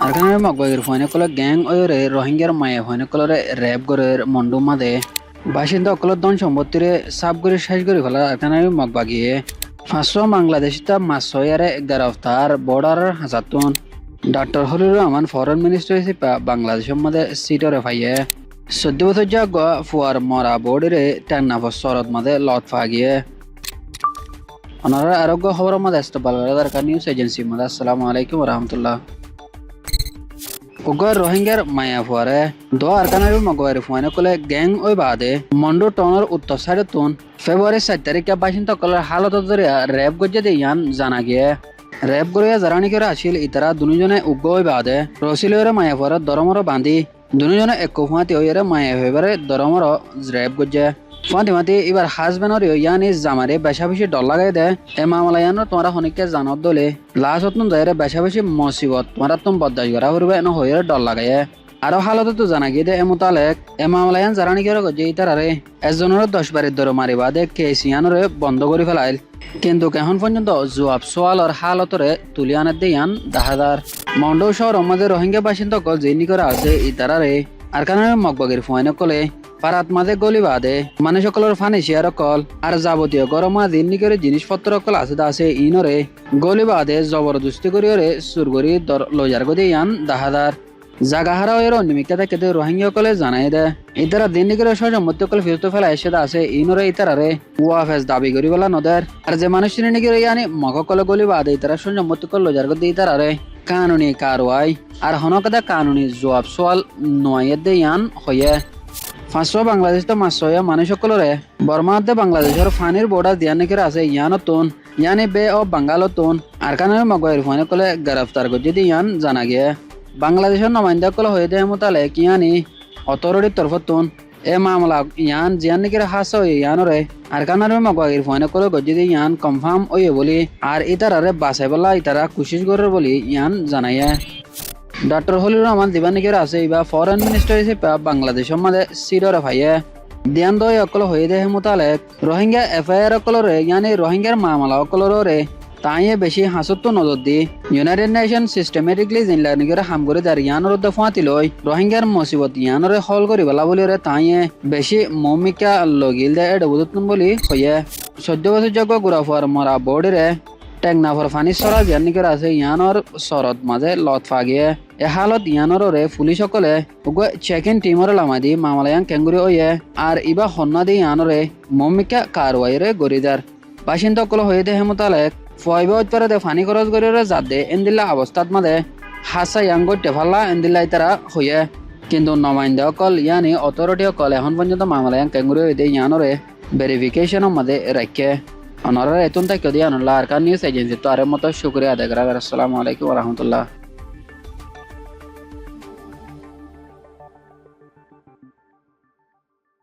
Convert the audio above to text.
Arkanare magwagir fone kolo gang oyore Rohingya maye fone kolore rap gore mondu made বাসিন্দা অকল ধন সম্পত্তিরে সাফ করে শেষ করে ফেলা আরকানারে মগবাগিয়ে 500 বাংলাদেশি তা মাসয়ারে গ্রেফতার বর্ডার হাজাতুন ডক্টর হলির রহমান ফরেন মিনিস্টার হিসেবে বাংলাদেশের মধ্যে সিটরে ফাইয়ে 14 বছর যাগ ফুয়ার মরা বোর্ডেরে টান্না বছরত মধ্যে লত ফাগিয়ে ওনারা আরোগ্য খবরের মধ্যে ইস্তকবাল দরকার নিউজ এজেন্সি মধ্যে আসসালামু আলাইকুম ওয়া রাহমাতুল্লাহ Ugar Rohingya maya fuare do arkanari magwari fuane kole gang oi bade mondo tonor uttosare tun February 7 tarikhe bashinta kolar halat dore rap gojje de yan jana giye rap goriya jarani kere ashil itara dunujone ugoi bade rosilore maya fuare doromoro bandi dunujone ekkuhati oyere maya febare doromoro rap gojje ফাতিমাতি এবার হাজবেন্ডর ইয়ানি জামারে বেশা বেশি ডর লাগাই দে এ মামলা ইয়ানো তোমরা হনিকে জানত দলে লাশ হতন দায়রে বেশা বেশি মুসিবত তোমরা তুম বদাস করা হইবে ন হইরে ডর লাগায় আর হালত তো জানা গিয়ে দে এ মোতালেক এ মামলা ইয়ান জারানি করে গজে ইতারারে একজনের 10 বারের ধরে মারিবা দে কেস ইয়ানরে বন্ধ করে ফেলাইল কিন্তু এখন পর্যন্ত জবাব সোয়ালর হালতরে তুলি আনার দিয়ান 10000 মন্ডো শহর আমাদের রোহিঙ্গা বাসিন্দা কল জেনি করে আছে ইতারারে আর কারণে মগবাগির ফয়নে কলে পারাত মাঝে গলি বাদে মানে সকলের ফানি শেয়ার কল আর যাবতীয় গরম দিন করে জিনিসপত্র কল আছে ইনরে গলি বাদে জবরদস্তি করিওরে সুরগরি লজার গদি ইয়ান 10000 জাগা হারা এর অনিমিকা থেকে রোহিঙ্গা কলে জানাই দে ইতারা দিন করে সহজমত্য কল ফিরতে ফেলা এসে আছে ইনরে ইতারারে ওয়াফেস দাবি করি বলা নদের আর যে মানুষ চিনি নিকে ইয়ানি মগ কলে গলি বাদে ইতারা সহজমত্য কল লজার গদি ইতারারে কানুনি কারওয়াই আর হনকদা কানুনি জবাব সোয়াল নয়াদে ইয়ান হয়ে 500 বাংলাদেশ তো মাসয়া মানুষ সকলরে বর্মাতে বাংলাদেশের ফানির বর্ডার দিয়ানে করে আছে ইয়ানতুন ইয়ানি বে অফ বাঙ্গালতুন আরকানের মগয়ের ফানে কলে গ্রেফতার গজে দি ইয়ান জানা গিয়ে বাংলাদেশের নমাইন্দা কল হয়ে দেয় মোতালে কিয়ানি অথরিটির তরফতুন এ মামলা ইয়ান জিয়ানি করে হাস ইয়ানরে আরকানের মগয়ের ফানে কলে গজে দি ইয়ান কনফার্ম ওই বলি আর ইতারারে বাসাই বলা ইতারা কোশিশ করে বলি ইয়ান জানাইয়ে ডক্টর হলির রহমান দিবানিকের আছে এবার ফরেন মিনিস্টার হিসেবে বাংলাদেশের মধ্যে সিররে ভাইয়ে দিয়ান দয় অকল হয়ে দেহে মোতালেক রোহিঙ্গা এফআইআর অকলরে ইয়ানি রোহিঙ্গার মামলা অকলরে তাইয়ে বেশি হাসত্ব নজর দি ইউনাইটেড নেশন সিস্টেমেটিকলি জিনলানিকের হাম করে দাঁড়িয়ে ইয়ানোর ফাঁতি লই রোহিঙ্গার মুসিবত ইয়ানোরে হল করি বলা বলি রে তাইয়ে বেশি মৌমিকা লগিল দে এড বুঝতুন বলি হয়ে 14 বছর যোগ্য গুড়াফার মরা বোর্ডেরে টেকনাফর ফানি সরা জিয়ানিকের আছে ইয়ানোর সরত মাঝে লত ফাগিয়ে এ হালত ইয়ানোরে পুলিশ সকলে চেক ইন টিমর লামাদি মামলায়ান কেঙ্গুরি ওয়ে আর ইবা হন্না দি ইয়ানোরে মমিকা কারওয়াইরে গরিদার বাসিন্দা সকল হয়ে দে হেমতালেক ফয়বে উৎপারে দে ফানি খরচ গরিরে জাদে এন্দিল্লা অবস্থাত মাঝে হাসা ইয়াঙ্গো টেফাল্লা এন্দিল্লা ইতারা হয়ে কিন্তু নমাইন্দা অকল ইয়ানি অথরিটি অকল এখন পর্যন্ত মামলায়ান কেঙ্গুরি হয়ে দে ইয়ানোরে ভেরিফিকেশনের মাঝে রাখে অনারা এতন তাকে দিয়ে আনুল্লাহ আর নিউজ এজেন্সি তো আরের মতো শুক্রিয়া আদায় করা আসসালামু আলাইকুম ওয়া রাহমাতুল্লাহ